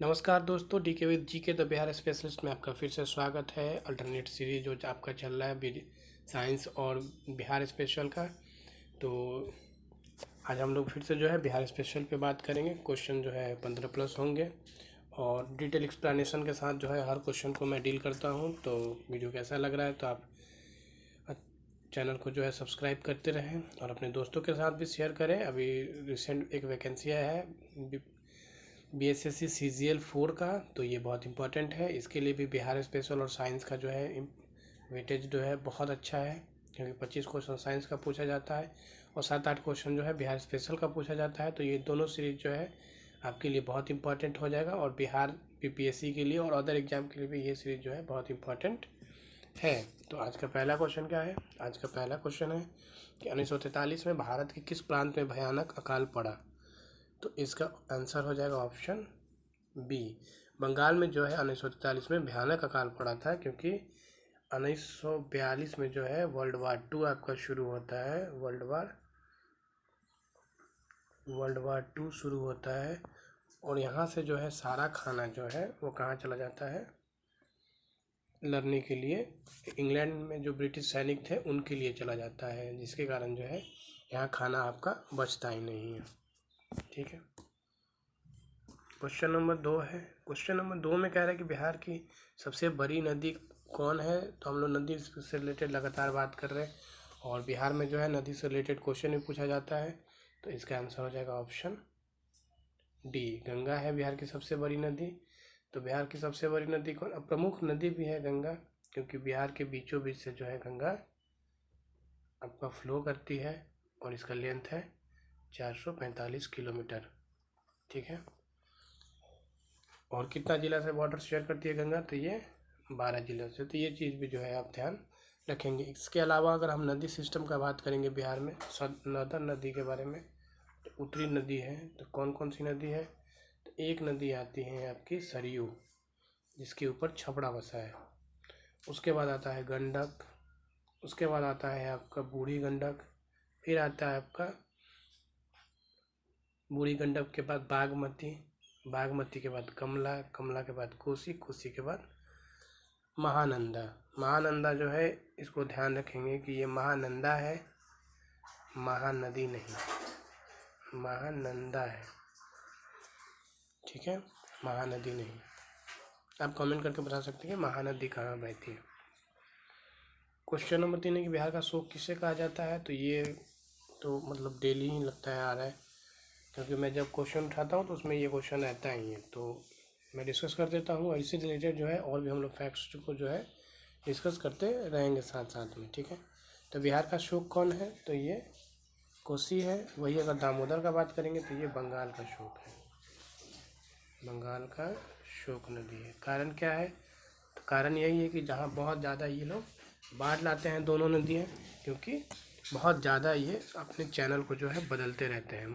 नमस्कार दोस्तों, डी के विद जी के द बिहार स्पेशलिस्ट में आपका फिर से स्वागत है। अल्टरनेट सीरीज जो आपका चल रहा है साइंस और बिहार स्पेशल का। तो आज हम लोग फिर से जो है बिहार स्पेशल पे बात करेंगे। क्वेश्चन जो है 15+ होंगे और डिटेल एक्सप्लेनेशन के साथ जो है हर क्वेश्चन को मैं डील करता हूँ। तो वीडियो कैसा लग रहा है तो आप चैनल को जो है सब्सक्राइब करते रहें और अपने दोस्तों के साथ भी शेयर करें। अभी रिसेंट एक वैकेंसी आया है BSSC CGL 4 का, तो ये बहुत इंपॉर्टेंट है। इसके लिए भी बिहार स्पेशल और साइंस का जो है वेटेज जो है बहुत अच्छा है, क्योंकि 25 क्वेश्चन साइंस का पूछा जाता है और 7-8 क्वेश्चन जो है बिहार स्पेशल का पूछा जाता है। तो ये दोनों सीरीज जो है आपके लिए बहुत इंपॉर्टेंट हो जाएगा और बिहार PPSC के लिए और अदर एग्जाम के लिए भी ये सीरीज जो है बहुत इंपॉर्टेंट है। तो आज का पहला क्वेश्चन क्या है? आज का पहला क्वेश्चन है कि 1943 में भारत के किस प्रांत में भयानक अकाल पड़ा? तो इसका आंसर हो जाएगा ऑप्शन बी। बंगाल में जो है 1943 में भयानक अकाल पड़ा था, क्योंकि 1942 में जो है वर्ल्ड वार 2 आपका शुरू होता है। वर्ल्ड वार 2 शुरू होता है और यहाँ से जो है सारा खाना जो है वो कहाँ चला जाता है लड़ने के लिए। इंग्लैंड में जो ब्रिटिश सैनिक थे उनके लिए चला जाता है, जिसके कारण जो है यहाँ खाना आपका बचता ही नहीं है। ठीक है। क्वेश्चन नंबर 2 है। क्वेश्चन नंबर 2 में कह रहा है कि बिहार की सबसे बड़ी नदी कौन है? तो हम लोग नदी से रिलेटेड लगातार बात कर रहे हैं और बिहार में जो है नदी से रिलेटेड क्वेश्चन भी पूछा जाता है। तो इसका आंसर हो जाएगा ऑप्शन डी, गंगा है बिहार की सबसे बड़ी नदी। तो बिहार की सबसे बड़ी नदी कौन? प्रमुख नदी भी है गंगा, क्योंकि बिहार के बीचों बीच से जो है गंगा आपका फ्लो करती है और इसका लेंथ है 445 किलोमीटर। ठीक है। और कितना जिला से बॉर्डर शेयर करती है गंगा? तो ये 12 जिलों से। तो ये चीज़ भी जो है आप ध्यान रखेंगे। इसके अलावा अगर हम नदी सिस्टम का बात करेंगे बिहार में, नर्दन नदी के बारे में, तो उत्तरी नदी है। तो कौन कौन सी नदी है? तो एक नदी आती है आपकी सरयू, जिसके ऊपर छपरा बसा है। उसके बाद आता है गंडक, उसके बाद आता है आपका बूढ़ी गंडक, फिर आता है आपका बूढ़ी गंडक के बाद बागमती, बागमती के बाद कमला, कमला के बाद कोसी, कोसी के बाद महानंदा। महानंदा जो है इसको ध्यान रखेंगे कि ये महानंदा है, महानदी नहीं, महानंदा है। ठीक है, महानदी नहीं। आप कमेंट करके बता सकते हैं कि महानदी कहाँ बहती है। क्वेश्चन नंबर 3 है कि बिहार का शोक किसे कहा जाता है? तो ये तो मतलब डेली ही लगता है आ रहा है, क्योंकि मैं जब क्वेश्चन उठाता हूँ तो उसमें ये क्वेश्चन रहता ही है। तो मैं डिस्कस कर देता हूँ, इससे रिलेटेड जो है और भी हम लोग फैक्ट्स को जो है डिस्कस करते रहेंगे साथ साथ में। ठीक है। तो बिहार का शोक कौन है? तो ये कोसी है। वही अगर दामोदर का बात करेंगे तो ये बंगाल का शोक है, बंगाल का शोक नदी है। कारण क्या है? तो कारण यही है कि जहाँ बहुत ज़्यादा ये लोग बाढ़ लाते हैं दोनों नदियाँ, क्योंकि बहुत ज़्यादा ये अपने चैनल को जो है बदलते रहते हैं।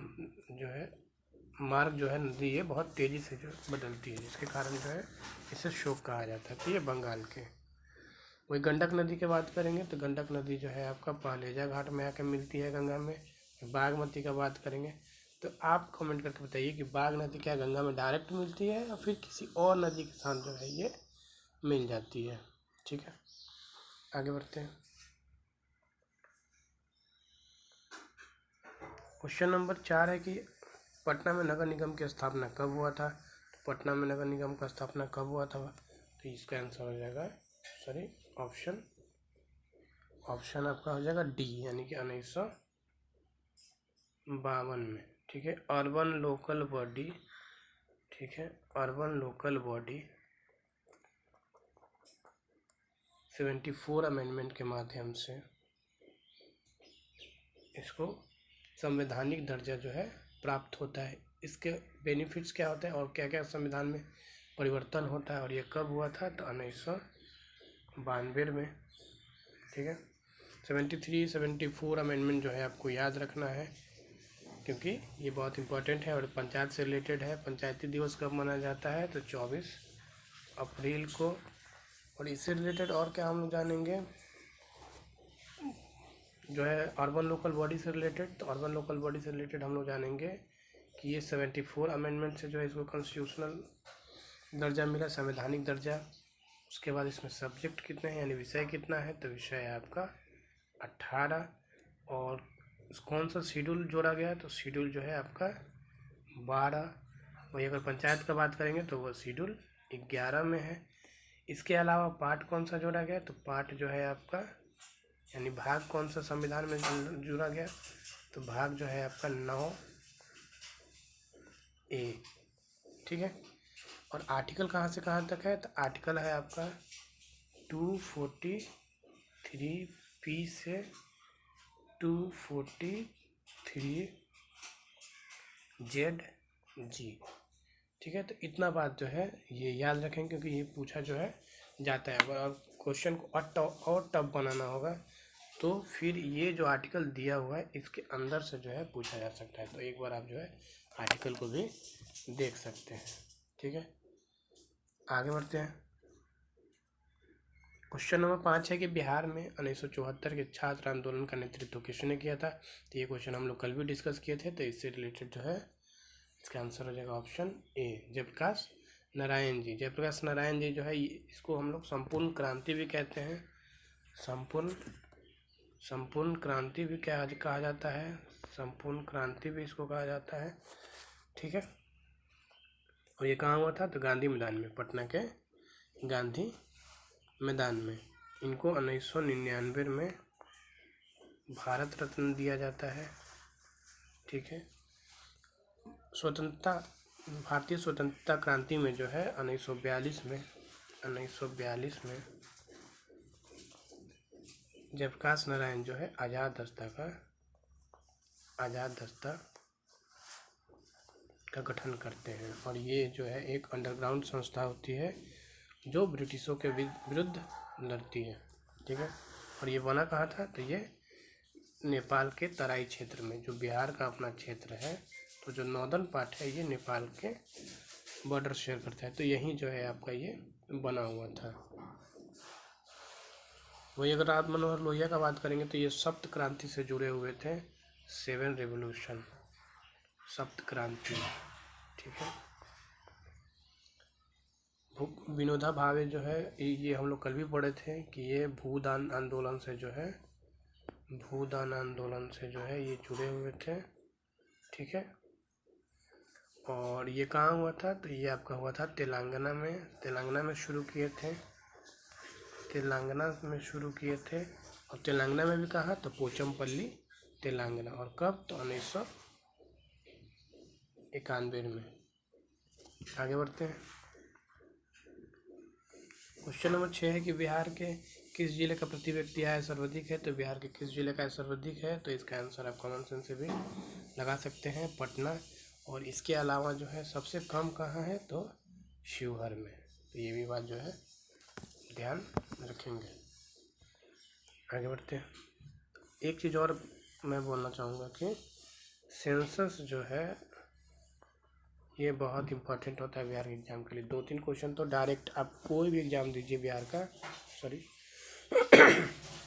जो है मार्ग जो है नदी ये बहुत तेज़ी से जो बदलती है, जिसके कारण जो है इसे शोक कहा जाता है। तो ये बंगाल के। वही गंडक नदी की बात करेंगे तो गंडक नदी जो है आपका पालेजा घाट में आकर मिलती है गंगा में। बागमती का बात करेंगे तो आप कमेंट करके बताइए कि बाग नदी क्या गंगा में डायरेक्ट मिलती है या फिर किसी और नदी के साथ जो है ये मिल जाती है। ठीक है, आगे बढ़ते हैं। क्वेश्चन नंबर 4 है कि पटना में नगर निगम की स्थापना कब हुआ था? तो पटना में नगर निगम का स्थापना कब हुआ था? तो इसका आंसर हो जाएगा ऑप्शन आपका हो जाएगा डी, यानी कि 1952 में। ठीक है। अर्बन लोकल बॉडी, ठीक है, अर्बन लोकल बॉडी 74 अमेंडमेंट के माध्यम से इसको संवैधानिक दर्जा जो है प्राप्त होता है। इसके बेनिफिट्स क्या होते हैं और क्या क्या संविधान में परिवर्तन होता है और ये कब हुआ था? तो 1992 में। ठीक है। 73-74 अमेंडमेंट जो है आपको याद रखना है, क्योंकि ये बहुत इंपॉर्टेंट है और पंचायत से रिलेटेड है। पंचायती दिवस कब मनाया जाता है? तो 24 अप्रैल को। और इससे रिलेटेड और क्या हम लोग जानेंगे जो है अर्बन लोकल बॉडी से रिलेटेड। तो अर्बन लोकल बॉडी से रिलेटेड हम लोग जानेंगे कि ये 74 अमेंडमेंट से जो है इसको कॉन्स्टिट्यूशनल दर्जा मिला, संवैधानिक दर्जा। उसके बाद इसमें सब्जेक्ट कितने हैं यानी विषय कितना है, तो विषय है आपका 18। और कौन सा शेड्यूल जोड़ा गया है, तो शेड्यूल जो है आपका 12। वही अगर पंचायत का बात करेंगे तो वो शेड्यूल 11 में है। इसके अलावा पार्ट कौन सा जोड़ा गया, तो पार्ट जो है आपका यानी भाग कौन सा संविधान में जोड़ा गया, तो भाग जो है आपका 9A। ठीक है। और आर्टिकल कहाँ से कहाँ तक है, तो आर्टिकल है आपका 243 से 243ZG। ठीक है। तो इतना बात जो है ये याद रखें, क्योंकि ये पूछा जो है जाता है। अगर क्वेश्चन को और टफ बनाना होगा तो फिर ये जो आर्टिकल दिया हुआ है इसके अंदर से जो है पूछा जा सकता है। तो एक बार आप जो है आर्टिकल को भी देख सकते हैं। ठीक है, आगे बढ़ते हैं। क्वेश्चन नंबर 5 है कि बिहार में 1974 के छात्र आंदोलन का नेतृत्व किसने किया था। तो ये क्वेश्चन हम लोग कल भी डिस्कस किए थे, तो इससे रिलेटेड जो है इसका आंसर हो जाएगा ऑप्शन ए, जयप्रकाश नारायण जी। जयप्रकाश नारायण जी जो है इसको हम लोग संपूर्ण क्रांति भी कहते हैं। संपूर्ण क्रांति भी क्या कहा जाता है, संपूर्ण क्रांति भी इसको कहा जाता है। ठीक है। और ये कहाँ हुआ था, तो गांधी मैदान में, पटना के गांधी मैदान में। इनको 1999 में भारत रत्न दिया जाता है। ठीक है। भारतीय स्वतंत्रता क्रांति में जो है 1942 में जयप्रकाश नारायण जो है आज़ाद दस्ता का गठन करते हैं। और ये जो है एक अंडरग्राउंड संस्था होती है जो ब्रिटिशों के विरुद्ध लड़ती है। ठीक है। और ये बना कहाँ था, तो ये नेपाल के तराई क्षेत्र में, जो बिहार का अपना क्षेत्र है, तो जो नॉर्दर्न पार्ट है ये नेपाल के बॉर्डर शेयर करता है, तो यहीं जो है आपका ये बना हुआ था। वही अगर राम मनोहर लोहिया का बात करेंगे तो ये सप्त क्रांति से जुड़े हुए थे, 7 रेवोल्यूशन, सप्त क्रांति। ठीक है। विनोबा भावे जो है ये हम लोग कल भी पढ़े थे कि ये भूदान आंदोलन से जो है ये जुड़े हुए थे। ठीक है। और ये कहाँ हुआ था, तो ये आपका हुआ था तेलंगाना में शुरू किए थे। और तेलंगाना में भी कहा, तो पोचमपल्ली तेलंगाना। और कब, तो 1991 में। आगे बढ़ते हैं। क्वेश्चन नंबर 6 है कि बिहार के किस जिले का प्रति व्यक्ति आय सर्वाधिक है। तो बिहार के किस जिले का आय सर्वाधिक है, तो इसका आंसर आप कॉमन सेंस से भी लगा सकते हैं, पटना। और इसके अलावा जो है सबसे कम कहाँ है, तो शिवहर में। तो ये भी बात जो है ध्यान रखेंगे। आगे बढ़ते हैं। एक चीज़ और मैं बोलना चाहूँगा कि सेंसस जो है ये बहुत इंपॉर्टेंट होता है बिहार के एग्ज़ाम के लिए। 2-3 क्वेश्चन तो डायरेक्ट आप कोई भी एग्ज़ाम दीजिए बिहार का,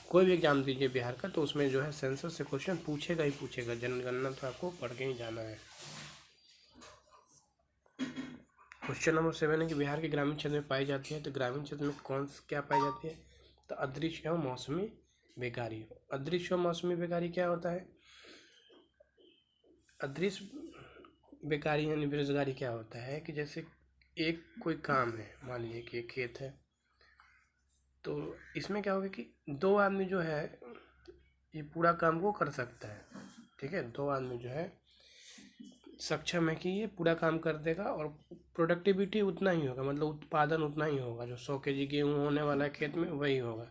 कोई भी एग्ज़ाम दीजिए बिहार का, तो उसमें जो है सेंसस से क्वेश्चन पूछेगा ही पूछेगा। जनगणना तो आपको पढ़ के ही जाना है। क्वेश्चन नंबर 7 है कि बिहार के ग्रामीण क्षेत्र में पाई जाती है। तो ग्रामीण क्षेत्र में क्या पाई जाती है, तो अदृश्य एवं मौसमी बेकारी। अदृश्य एवं मौसमी बेकारी क्या होता है, अदृश्य बेकारी यानी बेरोजगारी क्या होता है कि जैसे एक कोई काम है, मान लीजिए कि एक खेत है, तो इसमें क्या होगा कि 2 आदमी जो है ये पूरा काम को कर सकता है। ठीक है। 2 आदमी जो है सक्षम है कि ये पूरा काम कर देगा और प्रोडक्टिविटी उतना ही होगा, मतलब उत्पादन उतना ही होगा, जो 100 kg गेहूँ होने वाला है खेत में वही होगा।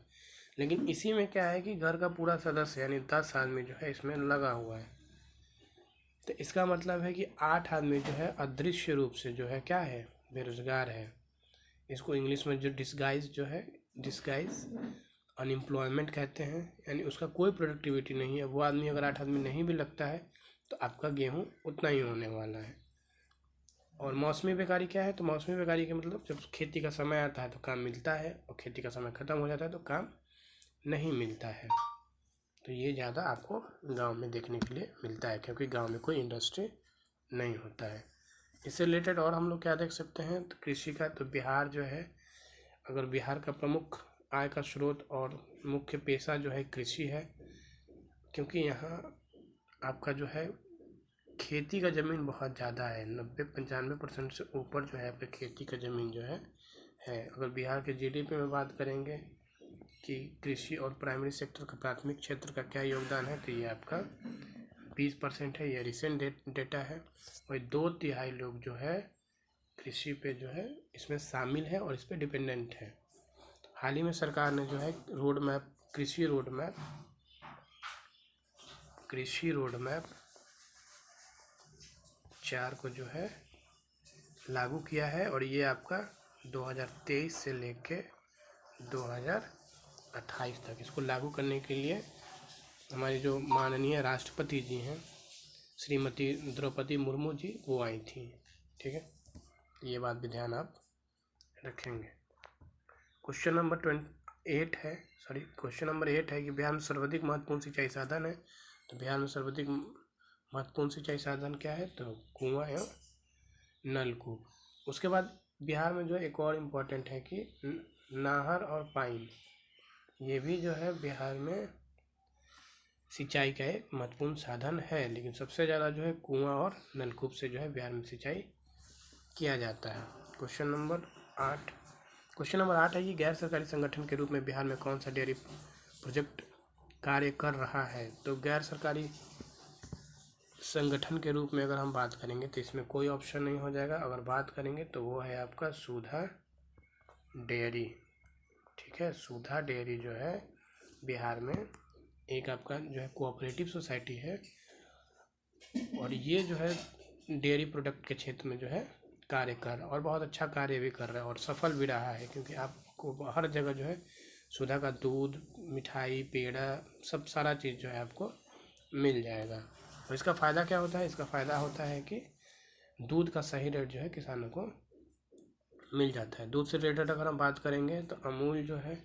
लेकिन इसी में क्या है कि घर का पूरा सदस्य यानी 10 आदमी जो है इसमें लगा हुआ है। तो इसका मतलब है कि 8 आदमी जो है अदृश्य रूप से जो है क्या है, बेरोजगार है। इसको इंग्लिश में जो डिस्गाइज अनएम्प्लॉयमेंट कहते हैं, यानी उसका कोई प्रोडक्टिविटी नहीं है। वो आदमी अगर 8 आदमी नहीं भी लगता है तो आपका गेहूँ उतना ही होने वाला है। और मौसमी बेकारी क्या है, तो मौसमी बेकारी का मतलब जब खेती का समय आता है तो काम मिलता है, और खेती का समय ख़त्म हो जाता है तो काम नहीं मिलता है। तो ये ज़्यादा आपको गांव में देखने के लिए मिलता है, क्योंकि गांव में कोई इंडस्ट्री नहीं होता है। इससे रिलेटेड और हम लोग क्या देख सकते हैं, तो कृषि का, तो बिहार जो है, अगर बिहार का प्रमुख आय का स्रोत और मुख्य पेशा जो है कृषि है, क्योंकि यहाँ आपका जो है खेती का ज़मीन बहुत ज़्यादा है, 90-95% से ऊपर जो है आपका खेती का ज़मीन जो है। अगर बिहार के जीडीपी में बात करेंगे कि कृषि और प्राइमरी सेक्टर का, प्राथमिक क्षेत्र का क्या योगदान है, तो ये आपका 20% है। ये रिसेंट डेटा है। और 2/3 लोग जो है कृषि पे जो है इसमें शामिल है और इस पे डिपेंडेंट है। हाल ही में सरकार ने जो है रोड मैप, कृषि रोड मैप 4 को जो है लागू किया है, और ये आपका 2023 से लेके 2028 तक इसको लागू करने के लिए हमारी जो माननीय राष्ट्रपति जी हैं, श्रीमती द्रौपदी मुर्मू जी, वो आई थी। ठीक है, ये बात भी ध्यान आप रखेंगे। क्वेश्चन नंबर 8 है कि बिहार में सर्वाधिक महत्वपूर्ण सिंचाई साधन है। तो बिहार में सर्वाधिक महत्वपूर्ण सिंचाई साधन क्या है, तो कुआं एवं नलकूप। उसके बाद बिहार में जो एक और इम्पोर्टेंट है कि नाहर और पाइन, ये भी जो है बिहार में सिंचाई का एक महत्वपूर्ण साधन है, लेकिन सबसे ज़्यादा जो है कुआं और नलकूप से जो है बिहार में सिंचाई किया जाता है। क्वेश्चन नंबर 8 है कि गैर सरकारी संगठन के रूप में बिहार में कौन सा डेयरी प्रोजेक्ट कार्य कर रहा है। तो गैर सरकारी संगठन के रूप में अगर हम बात करेंगे तो इसमें कोई ऑप्शन नहीं हो जाएगा। अगर बात करेंगे तो वो है आपका सुधा डेयरी। ठीक है, सुधा डेयरी जो है बिहार में एक आपका जो है कोऑपरेटिव सोसाइटी है, और ये जो है डेयरी प्रोडक्ट के क्षेत्र में जो है कार्य कर रहा है, और बहुत अच्छा कार्य भी कर रहा है और सफल भी रहा है, क्योंकि आपको हर जगह जो है सुधा का दूध, मिठाई, पेड़ा, सब सारा चीज़ जो है आपको मिल जाएगा। और इसका फ़ायदा क्या होता है, इसका फ़ायदा होता है कि दूध का सही रेट जो है किसानों को मिल जाता है। दूध से रिलेटेड अगर हम बात करेंगे तो अमूल जो है,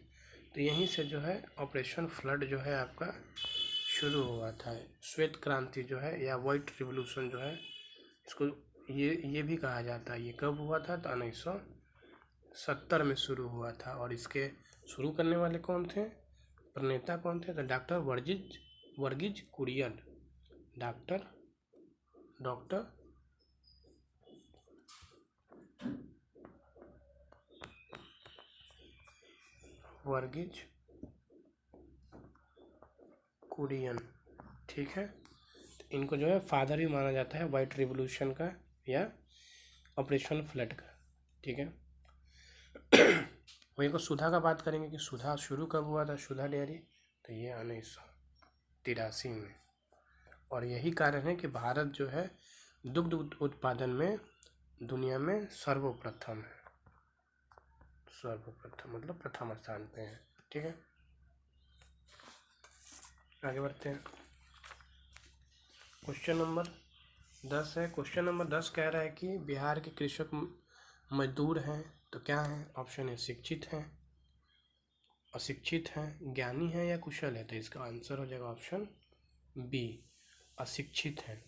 तो यहीं से जो है ऑपरेशन फ्लड जो है आपका शुरू हुआ था। श्वेत क्रांति जो है या वाइट रिवोल्यूशन जो है, इसको ये भी कहा जाता है। ये कब हुआ था, तो 1970 में शुरू हुआ था। और इसके शुरू करने वाले कौन थे, प्रणेता कौन थे, तो डॉक्टर वर्गीज कुरियन। डॉक्टर वर्गीज कुरियन। ठीक है, तो इनको जो है फादर भी माना जाता है वाइट रिवोल्यूशन का या ऑपरेशन फ्लड का। ठीक है, वहीं को सुधा का बात करेंगे कि सुधा शुरू कब हुआ था, सुधा डेयरी, तो ये 1983 में। और यही कारण है कि भारत जो है दुग्ध उत्पादन में दुनिया में सर्वप्रथम है। सर्वप्रथम मतलब प्रथम स्थान पे है। ठीक है, आगे बढ़ते हैं। क्वेश्चन नंबर 10 है। क्वेश्चन नंबर 10 कह रहा है कि बिहार के कृषक मजदूर हैं, तो क्या हैं, ऑप्शन है शिक्षित हैं, अशिक्षित हैं, ज्ञानी हैं या कुशल है। तो इसका आंसर हो जाएगा ऑप्शन बी, अशिक्षित हैं।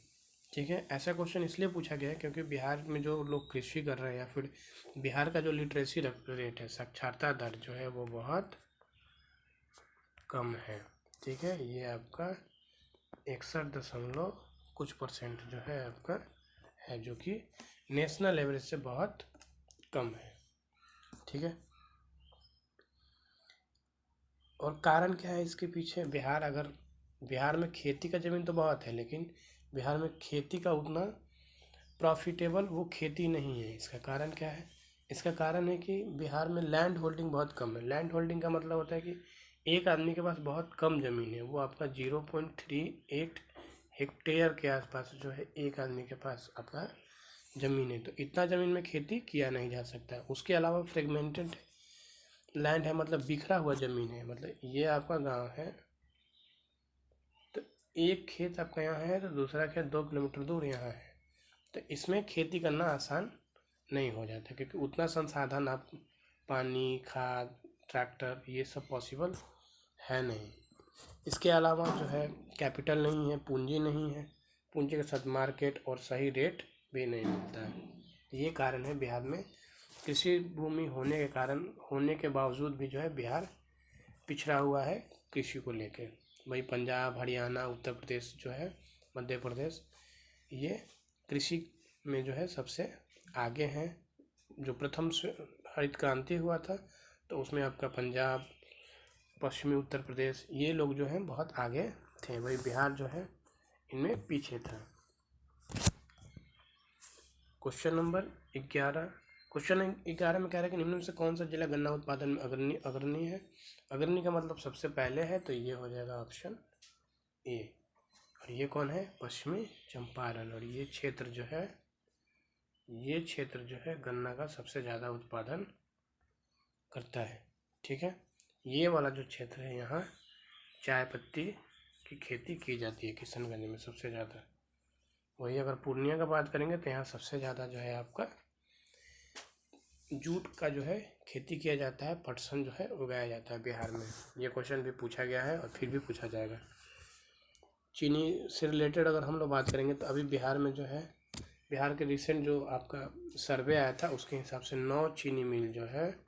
ठीक है, ऐसा क्वेश्चन इसलिए पूछा गया है क्योंकि बिहार में जो लोग कृषि कर रहे हैं या फिर बिहार का जो लिटरेसी रेट है, साक्षरता दर जो है वो बहुत कम है। ठीक है, ये आपका 61 कुछ % जो है आपका है, जो कि नेशनल एवरेज से बहुत कम है। ठीक है, और कारण क्या है इसके पीछे, बिहार में खेती का ज़मीन तो बहुत है, लेकिन बिहार में खेती का उतना प्रॉफिटेबल वो खेती नहीं है। इसका कारण क्या है, इसका कारण है कि बिहार में लैंड होल्डिंग बहुत कम है। लैंड होल्डिंग का मतलब होता है कि एक आदमी के पास बहुत कम ज़मीन है, वो आपका 0.38 हेक्टेयर के आसपास जो है एक आदमी के पास आपका ज़मीन है। तो इतना ज़मीन में खेती किया नहीं जा सकता। उसके अलावा फ्रेगमेंटेड लैंड है, मतलब बिखरा हुआ ज़मीन है। मतलब ये आपका गांव है, तो एक खेत आपका यहाँ है तो दूसरा खेत 2 किलोमीटर दूर यहाँ है, तो इसमें खेती करना आसान नहीं हो जाता, क्योंकि उतना संसाधन आप पानी, खाद, ट्रैक्टर, ये सब पॉसिबल है नहीं। इसके अलावा जो है कैपिटल नहीं है, पूंजी नहीं है, पूंजी के साथ मार्केट और सही रेट भी नहीं मिलता है। ये कारण है बिहार में कृषि भूमि होने के बावजूद भी जो है बिहार पिछड़ा हुआ है कृषि को लेके। वही पंजाब, हरियाणा, उत्तर प्रदेश जो है, मध्य प्रदेश, ये कृषि में जो है सबसे आगे हैं। जो प्रथम हरित क्रांति हुआ था तो उसमें आपका पंजाब, पश्चिमी उत्तर प्रदेश, ये लोग जो हैं बहुत आगे थे। वही बिहार जो है इनमें पीछे था। Question number 11। क्वेश्चन 11 में कह रहा है कि निम्न में से कौन सा जिला गन्ना उत्पादन में अग्रणी है। अग्रणी का मतलब सबसे पहले है, तो ये हो जाएगा ऑप्शन ए। और ये कौन है? पश्चिमी चंपारण। और ये क्षेत्र जो है गन्ना का सबसे ज़्यादा उत्पादन करता है। ठीक है, ये वाला जो क्षेत्र है यहाँ चाय पत्ती की खेती की जाती है किशनगंज में सबसे ज़्यादा। वही अगर पूर्णिया का बात करेंगे तो यहाँ सबसे ज़्यादा जो है आपका जूट का जो है खेती किया जाता है, पटसन जो है उगाया जाता है बिहार में। ये क्वेश्चन भी पूछा गया है और फिर भी पूछा जाएगा। चीनी से रिलेटेड अगर हम लोग बात करेंगे तो अभी बिहार में जो है, बिहार के रिसेंट जो आपका सर्वे आया था उसके हिसाब से 9 चीनी मिल जो है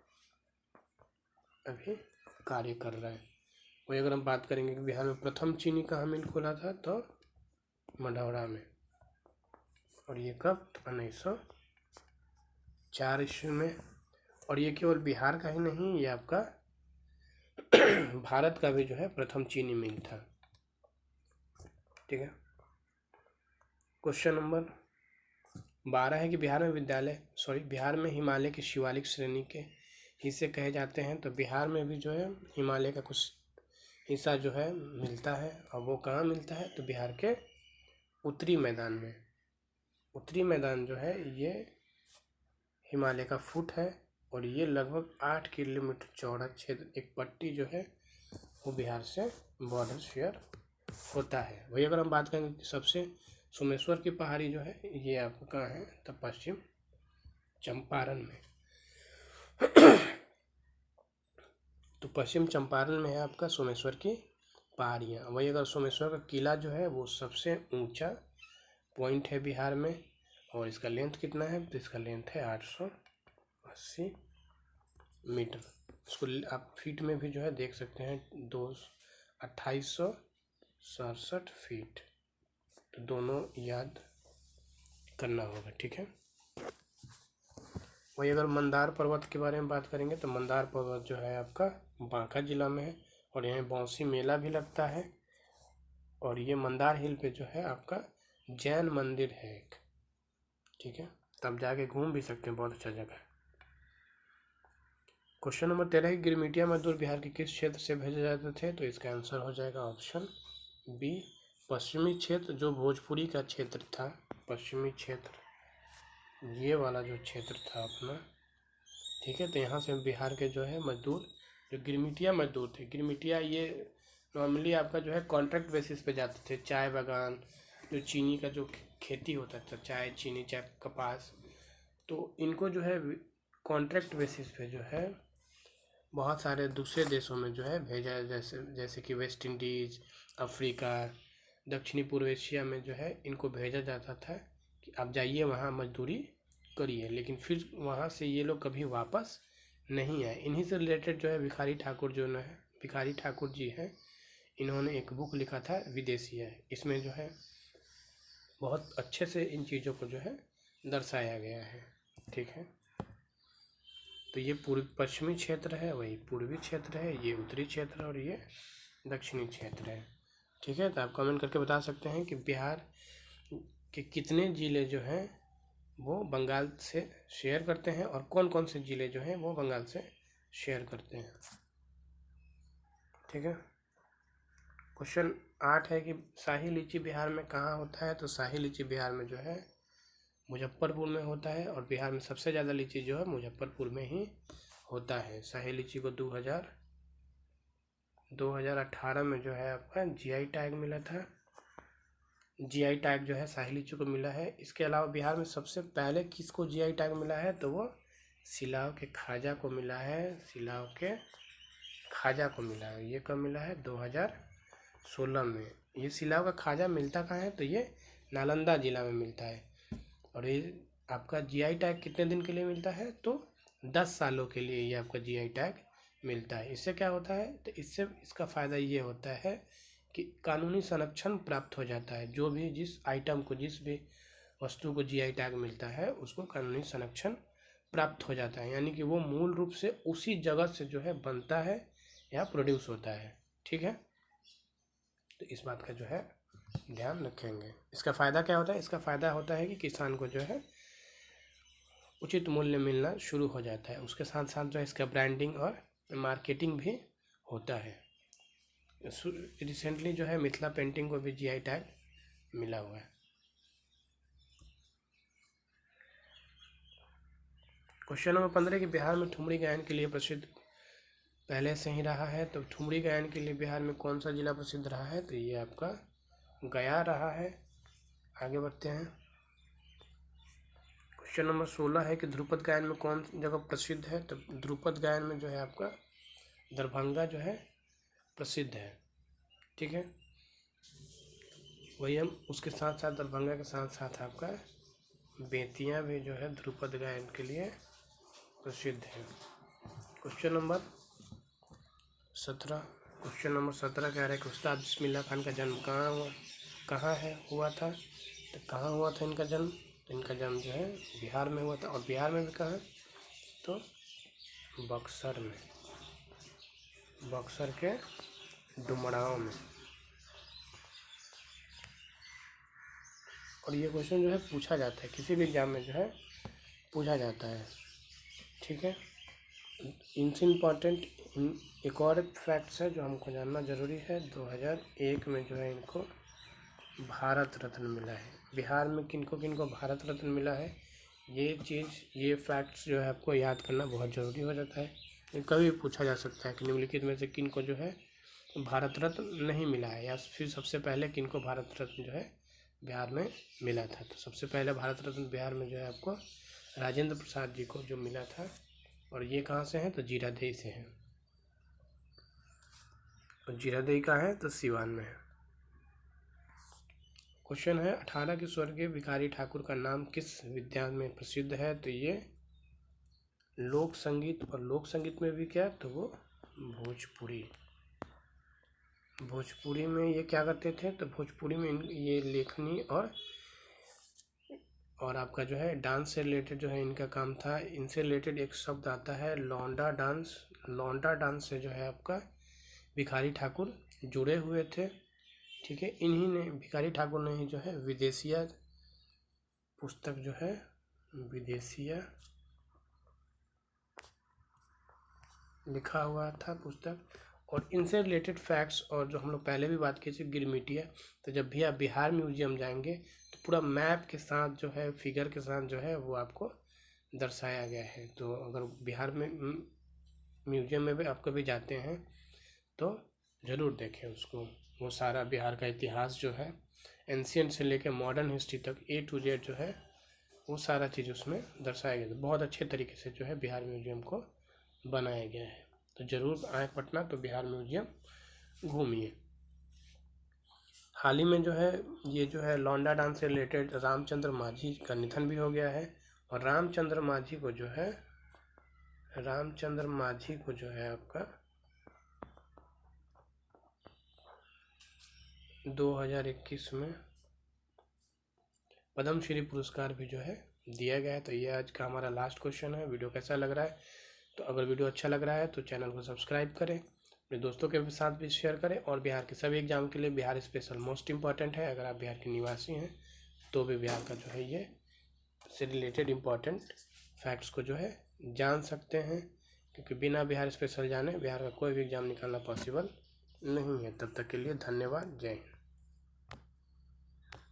अभी कार्य कर रहा है। वही अगर हम बात करेंगे कि बिहार में प्रथम चीनी कहाँ मिल खुला था तो मढ़ौरा में। और ये कब? 1904 ईस्वी में। और ये केवल बिहार का ही नहीं, ये आपका भारत का भी जो है प्रथम चीनी मिल था। ठीक है, क्वेश्चन नंबर 12 है कि बिहार में हिमालय की शिवालिक श्रेणी के हिस्से कहे जाते हैं। तो बिहार में भी जो है हिमालय का कुछ हिस्सा जो है मिलता है। और वो कहाँ मिलता है? तो बिहार के उत्तरी मैदान में। उत्तरी मैदान जो है ये हिमालय का फुट है। और ये लगभग 8 किलोमीटर चौड़ा क्षेत्र, एक पट्टी जो है वो बिहार से बॉर्डर शेयर होता है। वही अगर हम बात करेंगे कि सबसे सोमेश्वर की पहाड़ी जो है ये आपका कहाँ है? तो पश्चिम चंपारण में। तो पश्चिम चंपारण में है आपका सोमेश्वर की पहाड़ियाँ। वही अगर सोमेश्वर का किला जो है वो सबसे ऊंचा पॉइंट है बिहार में। और इसका लेंथ कितना है? तो इसका लेंथ है 880 मीटर। इसको आप फीट में भी जो है देख सकते हैं, 2867 फीट। तो दोनों याद करना होगा। ठीक है, वही अगर मंदार पर्वत के बारे में बात करेंगे तो मंदार पर्वत जो है आपका बांका जिला में है। और यहाँ बौंसी मेला भी लगता है। और ये मंदार हिल पे जो है आपका जैन मंदिर है एक। ठीक है, तब जाके घूम भी सकते हैं, बहुत अच्छा जगह है। क्वेश्चन नंबर 13 है, गिरमिटिया मजदूर बिहार के किस क्षेत्र से भेजे जाते थे? तो इसका आंसर हो जाएगा ऑप्शन बी, पश्चिमी क्षेत्र, जो भोजपुरी का क्षेत्र था। पश्चिमी क्षेत्र, ये वाला जो क्षेत्र था अपना। ठीक है, तो यहाँ से बिहार के जो है मजदूर, जो गिरमिटिया मजदूर थे, गिरमिटिया ये नॉर्मली आपका जो है कॉन्ट्रैक्ट बेसिस पे जाते थे। चाय बागान, जो चीनी का जो खेती होता था, चाय, चीनी, चाय, कपास, तो इनको जो है कॉन्ट्रैक्ट बेसिस पे जो है बहुत सारे दूसरे देशों में जो है भेजा, जैसे कि वेस्ट इंडीज़, अफ्रीका, दक्षिणी पूर्व एशिया में जो है इनको भेजा जाता था कि आप जाइए वहाँ मजदूरी करिए। लेकिन फिर वहाँ से ये लोग कभी वापस नहीं आए। इन्हीं से रिलेटेड जो है भिखारी ठाकुर जी हैं, इन्होंने एक बुक लिखा था विदेशी है। इसमें जो है बहुत अच्छे से इन चीज़ों को जो है दर्शाया गया है। ठीक है, तो ये पश्चिमी क्षेत्र है, वही पूर्वी क्षेत्र है, ये उत्तरी क्षेत्र और ये दक्षिणी क्षेत्र है। ठीक है, तो आप कमेंट करके बता सकते हैं कि बिहार के कितने ज़िले जो हैं वो बंगाल से शेयर करते हैं और कौन कौन से ज़िले जो हैं वो बंगाल से शेयर करते हैं। ठीक है, क्वेश्चन 8 है कि शाही लीची बिहार में कहाँ होता है? तो शाही लीची बिहार में जो है मुजफ्फरपुर में होता है। और बिहार में सबसे ज़्यादा लीची जो है मुजफ्फरपुर में ही होता है। शाही लीची को 2018 में जो है आपका जीआई टैग मिला था। जीआई टैग जो है शाही लीची को मिला है। इसके अलावा बिहार में सबसे पहले किसको जीआई टैग मिला है? तो वो सिलाव के खाजा को मिला है। सिलाव के खाजा को मिला है। ये कब मिला है? 2016 में। ये सिलाव का खाजा मिलता कहाँ है? तो ये नालंदा जिला में मिलता है। और ये आपका जीआई टैग कितने दिन के लिए मिलता है, तो 10 सालों के लिए ये आपका जीआई टैग मिलता है। इससे क्या होता है, तो इससे इसका फ़ायदा ये होता है कि कानूनी संरक्षण प्राप्त हो जाता है। जो भी जिस आइटम को, जिस भी वस्तु को जीआई टैग मिलता है उसको कानूनी संरक्षण प्राप्त हो जाता है, यानी कि वो मूल रूप से उसी जगह से जो है बनता है या प्रोड्यूस होता है। ठीक है, तो इस बात का जो है ध्यान रखेंगे। इसका फ़ायदा क्या होता है, इसका फ़ायदा होता है कि किसान को जो है उचित मूल्य मिलना शुरू हो जाता है। उसके साथ साथ जो है इसका ब्रांडिंग और मार्केटिंग भी होता है। रिसेंटली जो है मिथिला पेंटिंग को भी जीआई टैग मिला हुआ है। क्वेश्चन नंबर 15 कि बिहार में ठुमरी गायन के लिए प्रसिद्ध पहले से ही रहा है, तो ठुमरी गायन के लिए बिहार में कौन सा जिला प्रसिद्ध रहा है, तो ये आपका गया रहा है। आगे बढ़ते हैं। क्वेश्चन नंबर 16 है कि ध्रुपद गायन में कौन जगह प्रसिद्ध है, तो ध्रुपद गायन में जो है आपका दरभंगा जो है प्रसिद्ध है। ठीक है, वही हम उसके साथ साथ दरभंगा के साथ साथ आपका बेतिया भी जो है ध्रुपद गायन के लिए प्रसिद्ध है। क्वेश्चन नंबर 17 कह रहे हैं कि उस्ताद बिस्मिल्लाह खान का जन्म कहाँ हुआ था, तो कहाँ हुआ था इनका जन्म, तो इनका जन्म जो है बिहार में हुआ था। और बिहार में भी कहाँ, तो बक्सर में, बक्सर के डुमरांव में। और ये क्वेश्चन जो है पूछा जाता है, किसी भी एग्जाम में जो है पूछा जाता है। ठीक है, इनसे इम्पॉर्टेंट एक और फैक्ट्स है जो हमको जानना ज़रूरी है। 2001 में जो है इनको भारत रत्न मिला है। बिहार में किनको किनको भारत रत्न मिला है, ये फैक्ट्स जो है आपको याद करना बहुत ज़रूरी हो जाता है। ये कभी पूछा जा सकता है कि निम्नलिखित में से किनको जो है भारत रत्न नहीं मिला है, या फिर सबसे पहले किनको भारत रत्न जो है बिहार में मिला था। तो सबसे पहले भारत रत्न बिहार में जो है आपको राजेंद्र प्रसाद जी को जो मिला था। और ये कहाँ से हैं, तो जीरादेई से हैं। और जीरादेई कहाँ है, तो सीवान में है। क्वेश्चन है 18 की स्वर्गीय भिखारी ठाकुर का नाम किस विद्या में प्रसिद्ध है, तो ये लोक संगीत, और लोक संगीत में भी क्या, तो वो भोजपुरी में ये क्या करते थे, तो भोजपुरी में ये लेखनी और आपका जो है डांस से रिलेटेड जो है इनका काम था। इनसे रिलेटेड एक शब्द आता है लौंडा डांस। लौंडा डांस से जो है आपका भिखारी ठाकुर जुड़े हुए थे। ठीक है, इन्हीं ने, भिखारी ठाकुर ने ही जो है विदेशिया पुस्तक जो है, विदेशिया लिखा हुआ था पुस्तक। और इनसे रिलेटेड फैक्ट्स, और जो हम लोग पहले भी बात की थी गिरमिटिया, तो जब भी आप बिहार म्यूजियम जाएंगे तो पूरा मैप के साथ जो है, फिगर के साथ जो है वो आपको दर्शाया गया है। तो अगर बिहार में म्यूजियम में भी आप कभी जाते हैं तो ज़रूर देखें उसको। वो सारा बिहार का इतिहास जो है एंशियंट से लेकर मॉडर्न हिस्ट्री तक A to Z जो है वो सारा चीज़ उसमें दर्शाया गया है। बहुत अच्छे तरीके से जो है बिहार म्यूजियम को बनाया गया है। तो ज़रूर आए पटना तो बिहार म्यूजियम घूमिए। हाल ही में जो है ये जो है लौंडा डांस से रिलेटेड रामचंद्र माझी का निधन भी हो गया है। और रामचंद्र माझी को जो है आपका 2021 में पद्मश्री पुरस्कार भी जो है दिया गया है। तो ये आज का हमारा लास्ट क्वेश्चन है। वीडियो कैसा लग रहा है, तो अगर वीडियो अच्छा लग रहा है तो चैनल को सब्सक्राइब करें, अपने दोस्तों के साथ भी शेयर करें। और बिहार के सभी एग्जाम के लिए बिहार स्पेशल मोस्ट इम्पॉर्टेंट है। अगर आप बिहार के निवासी हैं तो भी बिहार का जो है ये से रिलेटेड इम्पॉर्टेंट फैक्ट्स को जो है जान सकते हैं, क्योंकि बिना बिहार स्पेशल जाने बिहार का कोई भी एग्ज़ाम निकालना पॉसिबल नहीं है। तब तक के लिए धन्यवाद, जय हिंद।